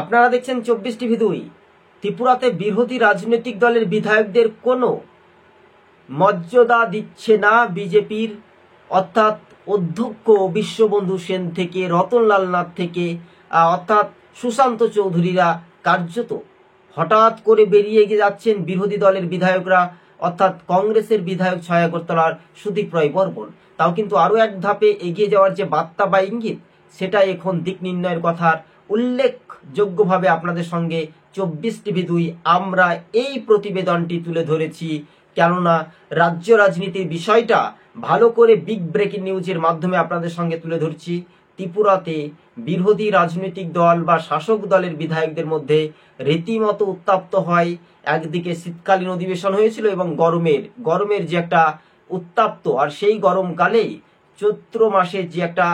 আপনারা দেখছেন 24TV2। ত্রিপুরাতে বিরোধী রাজনৈতিক দলের বিধায়কদের কোনো মর্যাদা দিচ্ছে না বিজেপির, অর্থাৎ অধ্যক্ষ বিশ্ববন্ধু সেন থেকে রতনলাল নাথ থেকে অর্থাৎ সুশান্ত চৌধুরীরা কার্যত হঠাৎ করে বেরিয়ে যাচ্ছেন বিরোধী দলের বিধায়করা, অর্থাৎ কংগ্রেসের বিধায়ক ছয়াগরতলার সুদীপ রায় বর্মন। তাও কিন্তু আরও এক ধাপে এগিয়ে যাওয়ার যে বার্তা বা ইঙ্গিত, সেটা এখন দিক নির্ণয়ের কথার উল্লেখযোগ্যভাবে আপনাদের সঙ্গে 24TV2 আমরা এই প্রতিবেদনটি তুলে ধরেছি। কেননা রাজ্য রাজনীতির বিষয়টা ভালো করে বিগ ব্রেকিং নিউজের মাধ্যমে আপনাদের সঙ্গে তুলে ধরছি। ত্রিপুরাতে বিরোধী রাজনৈতিক দল বা শাসক দলের বিধায়কদের মধ্যে রীতিমতো উত্তপ্ত হয়। একদিকে শীতকালীন অধিবেশন হয়েছিল এবং গরমের যে একটা উত্তপ্ত, আর সেই গরমকালেই চৈত্র মাসে যে একটা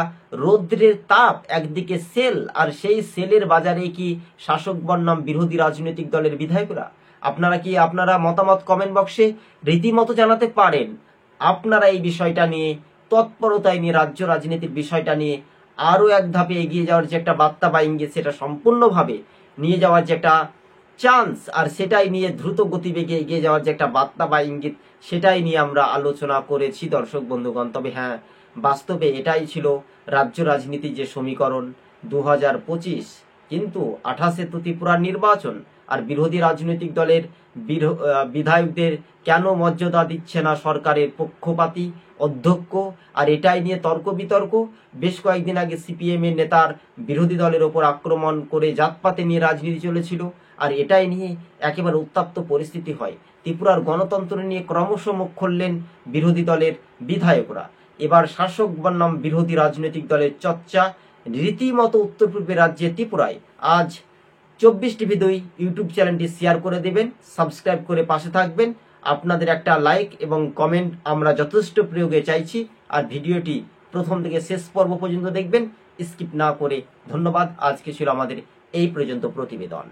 রৌদ্রের তাপ, একদিকে সেল, আর সেই সেলের বাজারে কি শাসক বনাম বিরোধী রাজনৈতিক দলের বিধায়করা। আপনারা মতামত কমেন্ট বক্সে রীতিমতো জানাতে পারেন। আপনারা এই বিষয়টা নিয়ে তৎপরতায় নিয়ে রাজ্য রাজনীতির বিষয়টা নিয়ে আরও এক ধাপে এগিয়ে যাওয়ার যে একটা বার্তা বা ইঙ্গিত, সেটা সম্পূর্ণভাবে নিয়ে যাওয়ার যে একটা চান্স, আর সেটাই নিয়ে দ্রুত গতিবেগে এগিয়ে যাওয়ার যে একটা বার্তা বা ইঙ্গিত, সেটাই নিয়ে আমরা আলোচনা করেছি দর্শক বন্ধুগণ। তবে হ্যাঁ, বাস্তবে এটাই ছিল রাজ্য রাজনীতির যে সমীকরণ 2025, কিন্তু 28-এ তো ত্রিপুরার নির্বাচন, আর বিরোধী রাজনৈতিক দলের বিধায়কদের কেন মর্যাদা দিচ্ছে না সরকারের পক্ষপাতী অধ্যক্ষ, আর এটাই নিয়ে তর্ক বিতর্ক। বেশ কয়েকদিন আগে সিপিএম এর নেতার বিরোধী দলের ওপর আক্রমণ করে জাতপাতে নিয়ে রাজনীতি চলেছিল, আর এটাই নিয়ে একেবারে উত্তপ্ত পরিস্থিতি হয়। ত্রিপুরার গণতন্ত্র নিয়ে ক্রমশ মুখ খুললেন বিরোধী দলের বিধায়করা। এবার শাসক বনাম বিরোধী রাজনৈতিক দলের চর্চা রীতিমতো উত্তর পূর্বের রাজ্যে ত্রিপুরায়। আজ 24TV2 ইউটিউব চ্যানেলটি শেয়ার করে দেবেন, সাবস্ক্রাইব করে পাশে থাকবেন। আপনাদের একটা লাইক এবং কমেন্ট আমরা যথেষ্ট প্রয়োগে চাইছি, আর ভিডিওটি প্রথম থেকে শেষ পর্ব পর্যন্ত দেখবেন, স্কিপ না করে। ধন্যবাদ। আজকে ছিল আমাদের এই পর্যন্ত প্রতিবেদন।